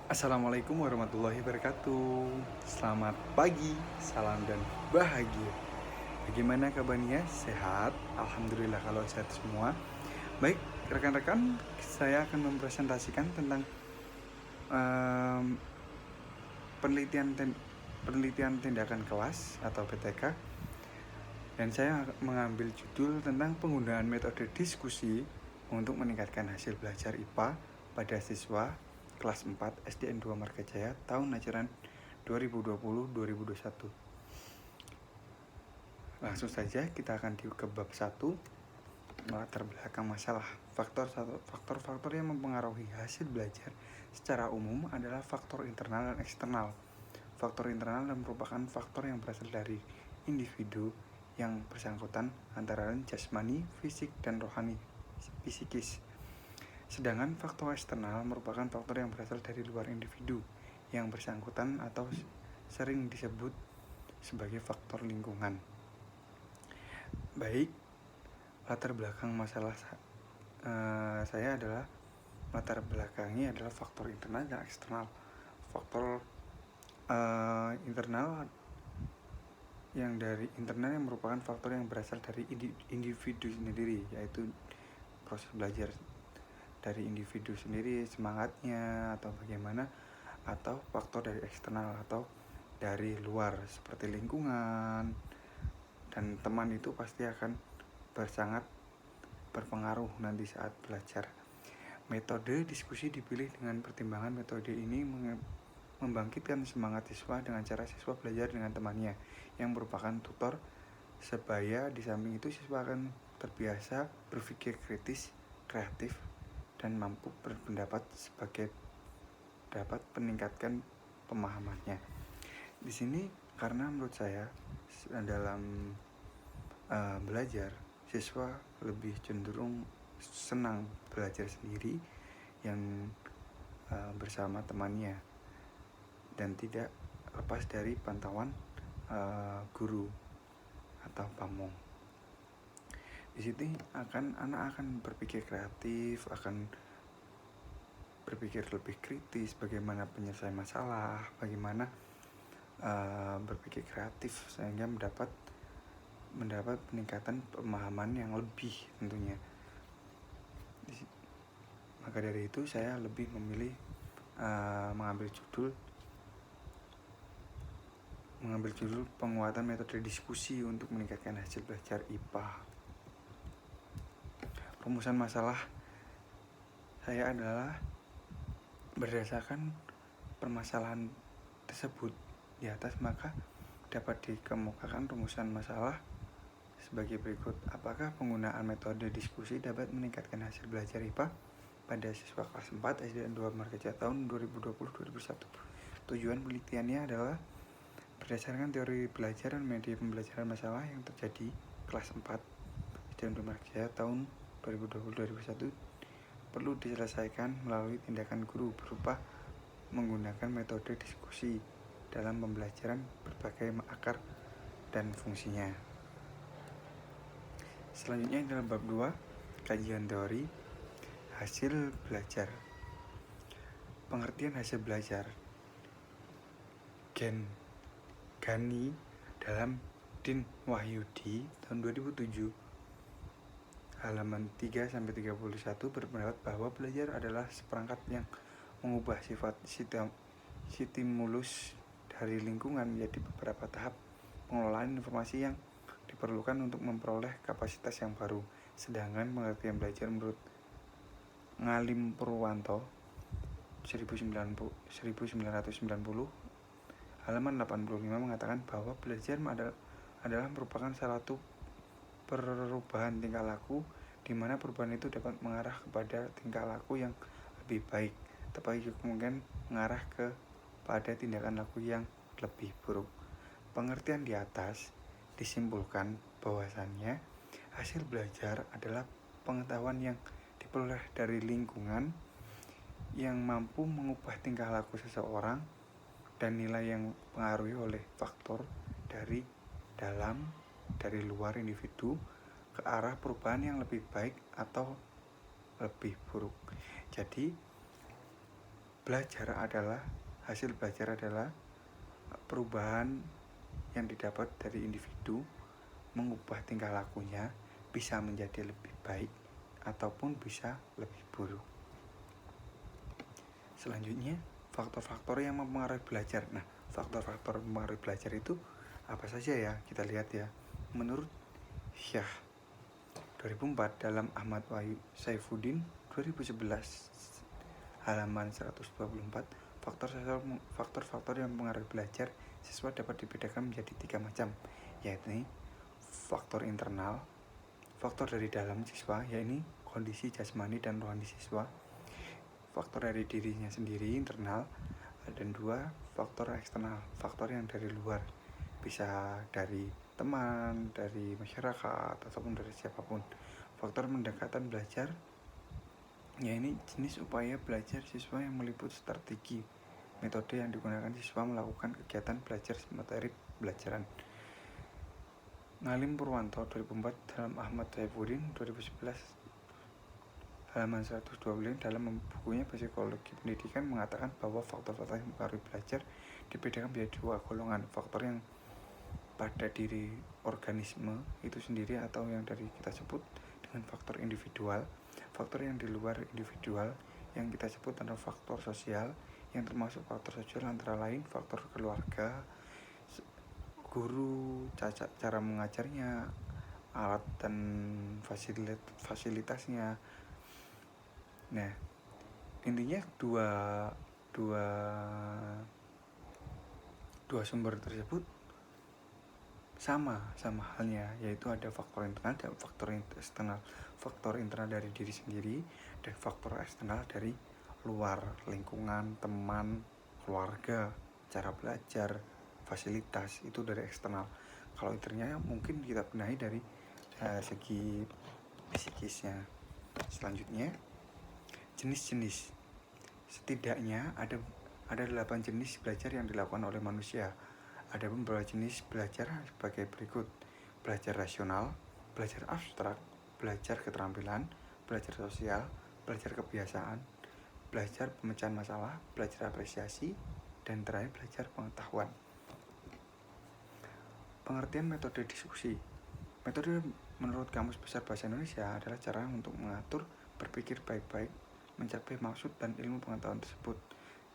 Assalamualaikum warahmatullahi wabarakatuh. Selamat pagi, salam dan bahagia. Bagaimana kabarnya? Sehat? Alhamdulillah kalau sehat semua. Baik, rekan-rekan, saya akan mempresentasikan tentang um, penelitian tindakan kelas atau PTK. Dan saya mengambil judul tentang penggunaan metode diskusi untuk meningkatkan hasil belajar IPA pada siswa kelas 4 SDN 2 Margajaya tahun ajaran 2020-2021. Langsung saja kita akan ke bab 1, latar belakang masalah. Faktor-faktor yang mempengaruhi hasil belajar secara umum adalah faktor internal dan eksternal. Faktor internal merupakan faktor yang berasal dari individu yang bersangkutan antara lain jasmani, fisik, dan rohani, psikis. Sedangkan faktor eksternal merupakan faktor yang berasal dari luar individu yang bersangkutan atau sering disebut sebagai faktor lingkungan. Baik, latar belakang masalah saya adalah latar belakangnya adalah faktor internal dan eksternal. Faktor internal yang dari internal yang merupakan faktor yang berasal dari individu sendiri, yaitu proses belajar dari individu sendiri, semangatnya atau bagaimana, atau faktor dari eksternal atau dari luar seperti lingkungan dan teman itu pasti akan sangat berpengaruh nanti saat belajar. Metode diskusi dipilih dengan pertimbangan metode ini membangkitkan semangat siswa dengan cara siswa belajar dengan temannya yang merupakan tutor, sebaya di samping itu siswa akan terbiasa berpikir kritis, kreatif, dan mampu berpendapat sebagai dapat meningkatkan pemahamannya. Di sini karena menurut saya dalam belajar siswa lebih cenderung senang belajar sendiri yang bersama temannya dan tidak lepas dari pantauan guru atau pamong. Di sini anak akan berpikir kreatif, akan berpikir lebih kritis, bagaimana penyelesaian masalah, bagaimana berpikir kreatif sehingga mendapat peningkatan pemahaman yang lebih tentunya. Maka dari itu saya lebih memilih mengambil judul penguatan metode diskusi untuk meningkatkan hasil belajar IPA. Rumusan masalah saya adalah berdasarkan permasalahan tersebut di atas, maka dapat dikemukakan rumusan masalah sebagai berikut. Apakah penggunaan metode diskusi dapat meningkatkan hasil belajar IPA pada siswa kelas 4 SDN 2 Margajaya tahun 2020-2021? Tujuan penelitiannya adalah berdasarkan teori belajar dan media pembelajaran masalah yang terjadi kelas 4 SDN 2 Margajaya tahun 2020-2021 perlu diselesaikan melalui tindakan guru berupa menggunakan metode diskusi dalam pembelajaran berbagai akar dan fungsinya. Selanjutnya dalam bab 2, kajian teori hasil belajar. Pengertian hasil belajar. Gani dalam Din Wahyudi tahun 2007 halaman 3-31 berpendapat bahwa belajar adalah seperangkat yang mengubah sifat stimulus dari lingkungan menjadi beberapa tahap pengelolaan informasi yang diperlukan untuk memperoleh kapasitas yang baru. Sedangkan pengertian belajar menurut Ngalim Purwanto 1990 halaman 85 mengatakan bahwa belajar adalah merupakan salah satu perubahan tingkah laku di mana perubahan itu dapat mengarah kepada tingkah laku yang lebih baik, tetapi kemungkinan mengarah pada tindakan laku yang lebih buruk. Pengertian di atas disimpulkan bahwasannya hasil belajar adalah pengetahuan yang diperoleh dari lingkungan yang mampu mengubah tingkah laku seseorang dan nilai yang dipengaruhi oleh faktor dari dalam dari luar individu ke arah perubahan yang lebih baik atau lebih buruk. Jadi hasil belajar adalah perubahan yang didapat dari individu mengubah tingkah lakunya bisa menjadi lebih baik ataupun bisa lebih buruk. Selanjutnya, faktor-faktor yang mempengaruhi belajar. Nah, faktor-faktor mempengaruhi belajar itu apa saja ya? Kita lihat ya. Menurut Syah 2004 dalam Ahmad Wahyu Saifuddin 2011 halaman 124, faktor-faktor yang mempengaruhi belajar siswa dapat dibedakan menjadi 3 macam, yaitu faktor internal, faktor dari dalam siswa, yaitu kondisi jasmani dan rohani siswa, faktor dari dirinya sendiri internal, dan 2 faktor eksternal, faktor yang dari luar, bisa dari teman, dari masyarakat, ataupun dari siapapun. Faktor pendekatan belajar, yaitu jenis upaya belajar siswa yang meliputi strategi, metode yang digunakan siswa melakukan kegiatan belajar materi pembelajaran. Ngalim Purwanto 2004 dalam Ahmad Saifuddin 2011 halaman 125 dalam bukunya Psikologi Pendidikan mengatakan bahwa faktor-faktor yang mempengaruhi belajar dibedakan menjadi 2 golongan, faktor yang pada diri organisme itu sendiri atau yang dari kita sebut dengan faktor individual, faktor yang di luar individual yang kita sebut adalah faktor sosial, yang termasuk faktor sosial antara lain faktor keluarga, guru, cara mengajarnya, alat dan fasilitasnya. Nah, intinya dua sumber tersebut sama halnya, yaitu ada faktor internal dan faktor eksternal. Faktor internal dari diri sendiri dan faktor eksternal dari luar, lingkungan, teman, keluarga, cara belajar, fasilitas, itu dari eksternal. Kalau internalnya mungkin kita benahi dari segi psikisnya. Selanjutnya, jenis-jenis. Setidaknya ada 8 jenis belajar yang dilakukan oleh manusia. Ada beberapa jenis belajar sebagai berikut: belajar rasional, belajar abstrak, belajar keterampilan, belajar sosial, belajar kebiasaan, belajar pemecahan masalah, belajar apresiasi, dan terakhir belajar pengetahuan. Pengertian metode diskusi. Metode menurut Kamus Besar Bahasa Indonesia adalah cara untuk mengatur, berpikir baik-baik, mencapai maksud dan ilmu pengetahuan tersebut.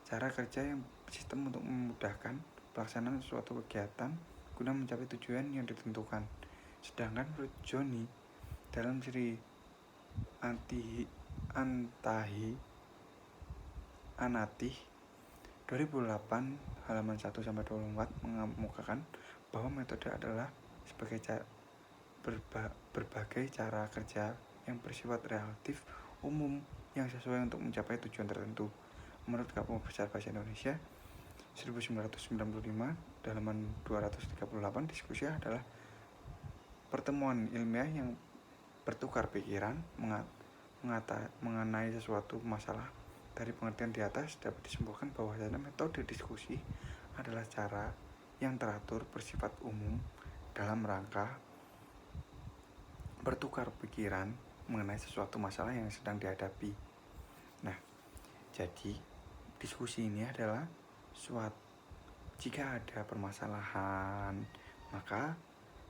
Cara kerja yang sistem untuk memudahkan pelaksanaan suatu kegiatan guna mencapai tujuan yang ditentukan. Sedangkan menurut Johnny dalam seri Anatih 2008 halaman 1-24 mengemukakan bahwa metode adalah sebagai berbagai cara kerja yang bersifat relatif umum yang sesuai untuk mencapai tujuan tertentu. Menurut Kamus Besar Bahasa Indonesia 1995 halaman 238, diskusi adalah pertemuan ilmiah yang bertukar pikiran mengenai sesuatu masalah. Dari pengertian di atas dapat disimpulkan bahwasanya metode diskusi adalah cara yang teratur bersifat umum dalam rangka bertukar pikiran mengenai sesuatu masalah yang sedang dihadapi. Nah, jadi diskusi ini adalah jika ada permasalahan, maka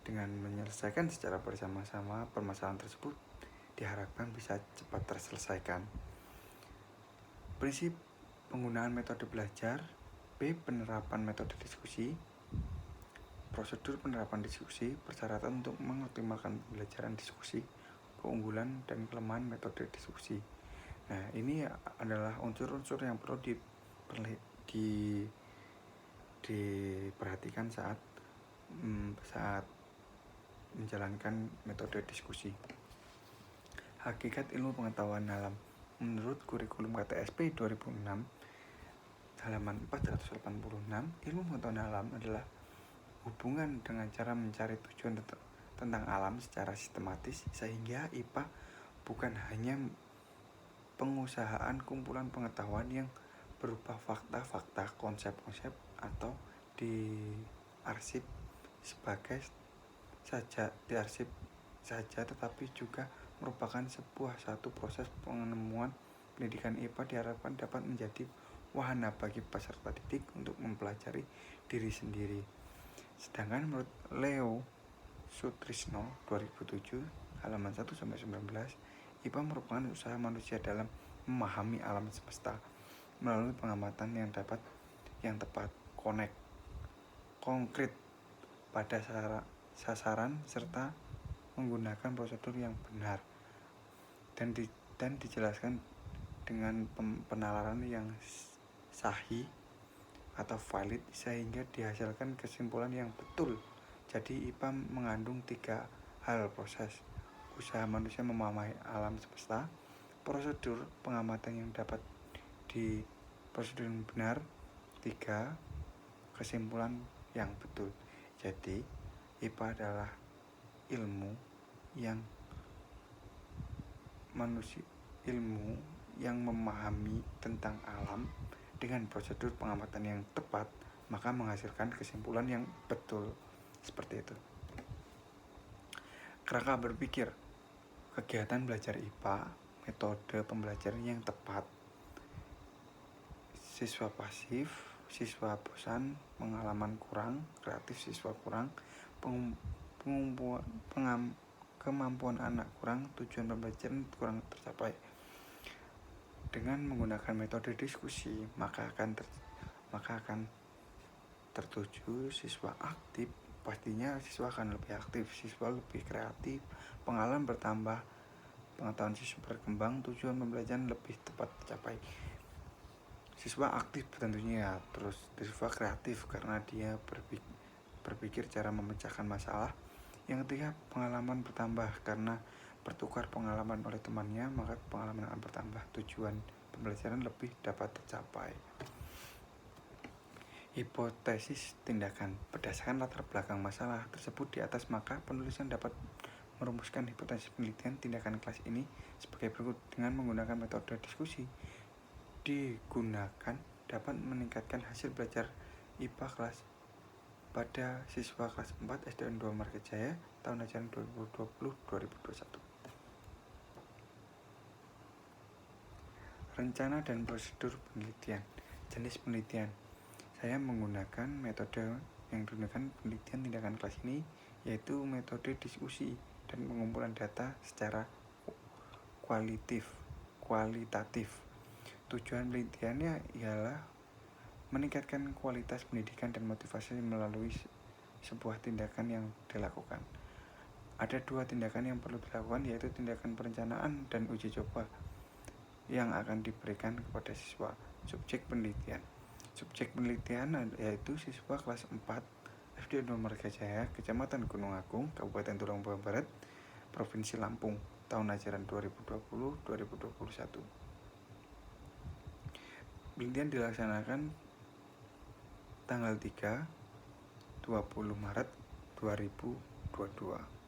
dengan menyelesaikan secara bersama-sama permasalahan tersebut diharapkan bisa cepat terselesaikan. Prinsip penggunaan metode belajar. B. Penerapan metode diskusi. Prosedur penerapan diskusi, persyaratan untuk mengoptimalkan pembelajaran diskusi, keunggulan dan kelemahan metode diskusi. Nah, ini adalah unsur-unsur yang perlu diperhatikan saat menjalankan metode diskusi. Hakikat ilmu pengetahuan alam. Menurut kurikulum KTSP 2006 halaman 486, ilmu pengetahuan alam adalah hubungan dengan cara mencari tujuan tentang alam secara sistematis, sehingga IPA bukan hanya pengusahaan kumpulan pengetahuan yang berupa fakta-fakta, konsep-konsep, atau diarsip saja, tetapi juga merupakan satu proses pengenemuan. Pendidikan IPA diharapkan dapat menjadi wahana bagi peserta didik untuk mempelajari diri sendiri. Sedangkan menurut Leo Sutrisno 2007 halaman 1-19, IPA merupakan usaha manusia dalam memahami alam semesta melalui pengamatan yang tepat, konkret pada sasaran serta menggunakan prosedur yang benar dan dijelaskan dengan penalaran yang sahih atau valid sehingga dihasilkan kesimpulan yang betul. Jadi IPA mengandung 3 hal: proses usaha manusia memahami alam semesta, prosedur pengamatan yang dapat prosedur yang benar, 3 kesimpulan yang betul. Jadi IPA adalah ilmu yang memahami tentang alam dengan prosedur pengamatan yang tepat, maka menghasilkan kesimpulan yang betul. Seperti itu. Kerangka berpikir kegiatan belajar IPA, metode pembelajaran yang tepat, siswa pasif, siswa bosan, pengalaman kurang, kreatif siswa kurang, kemampuan anak kurang, tujuan pembelajaran kurang tercapai. Dengan menggunakan metode diskusi, maka akan tertuju siswa aktif. Pastinya siswa akan lebih aktif, siswa lebih kreatif, pengalaman bertambah, pengetahuan siswa berkembang, tujuan pembelajaran lebih tepat tercapai. Siswa aktif tentunya, terus siswa kreatif karena dia berpikir cara memecahkan masalah. Yang ketiga, pengalaman bertambah karena bertukar pengalaman oleh temannya, maka pengalaman akan bertambah, tujuan pembelajaran lebih dapat tercapai. Hipotesis tindakan. Berdasarkan latar belakang masalah tersebut di atas, maka penulisan dapat merumuskan hipotesis penelitian tindakan kelas ini sebagai berikut. Dengan menggunakan metode diskusi digunakan dapat meningkatkan hasil belajar IPA kelas pada siswa kelas 4 SDN 2 Margajaya tahun ajaran 2020-2021. Rencana dan prosedur penelitian. Jenis penelitian. Saya menggunakan metode yang digunakan penelitian tindakan kelas ini, yaitu metode diskusi dan pengumpulan data secara kualitatif. Tujuan penelitiannya ialah meningkatkan kualitas pendidikan dan motivasi melalui sebuah tindakan yang dilakukan. Ada 2 tindakan yang perlu dilakukan, yaitu tindakan perencanaan dan uji coba yang akan diberikan kepada siswa. Subjek penelitian yaitu siswa kelas 4 SD 2 Margajaya, Kecamatan Gunung Agung, Kabupaten Tulung Barat, Provinsi Lampung, tahun ajaran 2020-2021. Penelitian dilaksanakan tanggal 3-20 Maret 2022.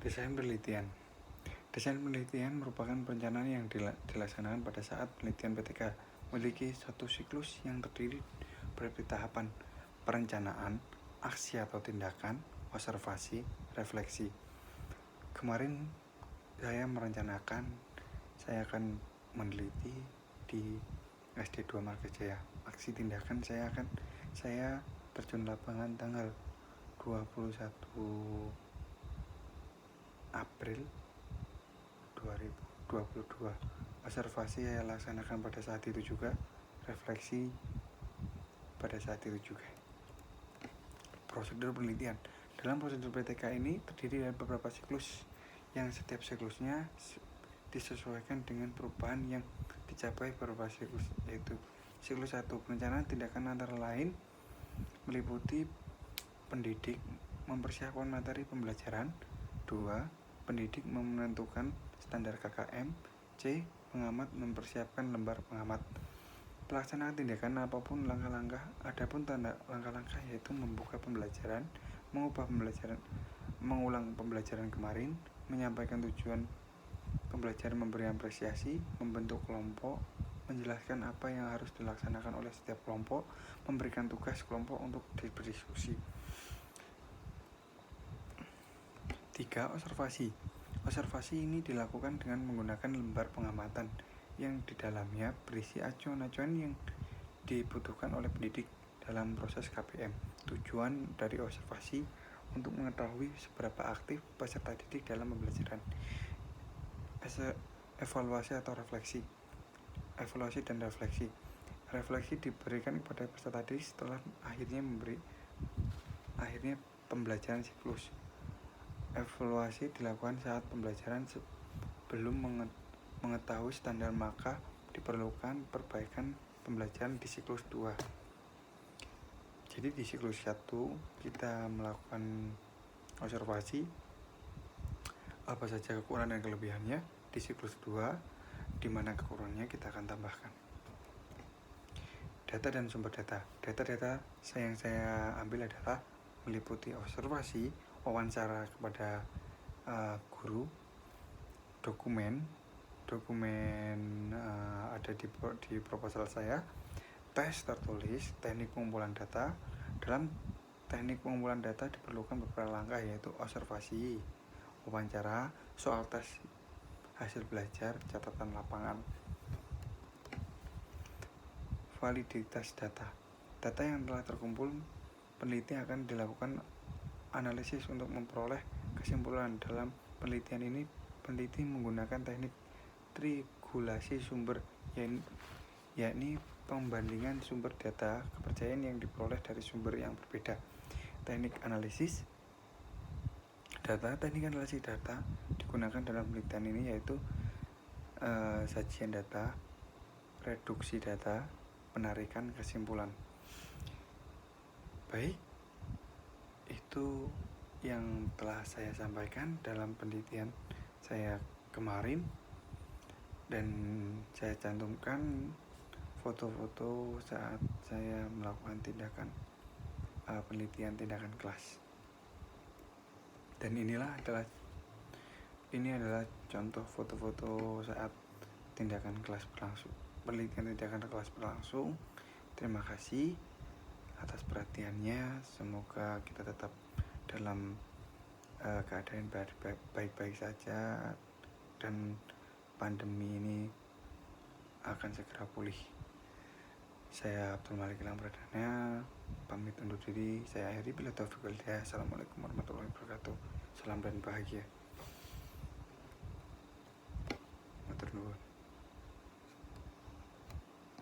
Desain penelitian. Desain penelitian merupakan perencanaan yang dilaksanakan pada saat penelitian PTK, memiliki satu siklus yang terdiri dari tahapan perencanaan, aksi atau tindakan, observasi, refleksi. Kemarin saya merencanakan saya akan meneliti di SD 2 Margajaya. Aksi tindakan saya terjun lapangan tanggal 21 April 2022. Observasi saya laksanakan pada saat itu juga, refleksi pada saat itu juga. Prosedur penelitian. Dalam prosedur PTK ini terdiri dari beberapa siklus yang setiap siklusnya disesuaikan dengan perubahan yang dicapai beberapa siklus, yaitu siklus 1, perencanaan tindakan antara lain meliputi pendidik mempersiapkan materi pembelajaran, 2, pendidik menentukan standar KKM, C, pengamat mempersiapkan lembar pengamat. Pelaksanaan tindakan apapun langkah-langkah, adapun langkah-langkah yaitu membuka pembelajaran, mengubah pembelajaran, mengulang pembelajaran kemarin, menyampaikan tujuan pembelajaran, memberi apresiasi, membentuk kelompok, menjelaskan apa yang harus dilaksanakan oleh setiap kelompok, memberikan tugas kelompok untuk berdiskusi. 3. Observasi. Observasi ini dilakukan dengan menggunakan lembar pengamatan yang di dalamnya berisi acuan-acuan yang dibutuhkan oleh pendidik dalam proses KPM. Tujuan dari observasi untuk mengetahui seberapa aktif peserta didik dalam pembelajaran. Evaluasi atau refleksi. Evaluasi dan refleksi. Refleksi diberikan kepada peserta didik setelah akhirnya pembelajaran siklus. Evaluasi dilakukan saat pembelajaran sebelum mengetahui standar, maka diperlukan perbaikan pembelajaran di siklus 2. Jadi di siklus 1 kita melakukan observasi apa saja kekurangan dan kelebihannya. Di siklus 2 di mana kekurangannya kita akan tambahkan. Data dan sumber data. Data yang saya ambil adalah meliputi observasi, wawancara kepada guru, dokumen ada di proposal saya, tes tertulis, teknik pengumpulan data. Dalam teknik pengumpulan data diperlukan beberapa langkah, yaitu observasi, wawancara, soal tes, hasil belajar, catatan lapangan. Validitas data. Data yang telah terkumpul, peneliti akan dilakukan analisis untuk memperoleh kesimpulan. Dalam penelitian ini, peneliti menggunakan teknik triangulasi sumber, yakni pembandingan sumber data kepercayaan yang diperoleh dari sumber yang berbeda. Teknik analisis data digunakan dalam penelitian ini yaitu sajian data, reduksi data, penarikan kesimpulan. Baik, itu yang telah saya sampaikan dalam penelitian saya kemarin, dan saya cantumkan foto-foto saat saya melakukan penelitian tindakan kelas. Dan ini adalah contoh foto-foto saat penelitian tindakan kelas berlangsung. Terima kasih atas perhatiannya. Semoga kita tetap dalam keadaan baik-baik saja dan pandemi ini akan segera pulih. Saya Abdul Malik Gilang Pradana, pamit undur diri. Saya akhiri, bila taufiq wal hidayah. Assalamualaikum warahmatullahi wabarakatuh. Salam dan bahagia.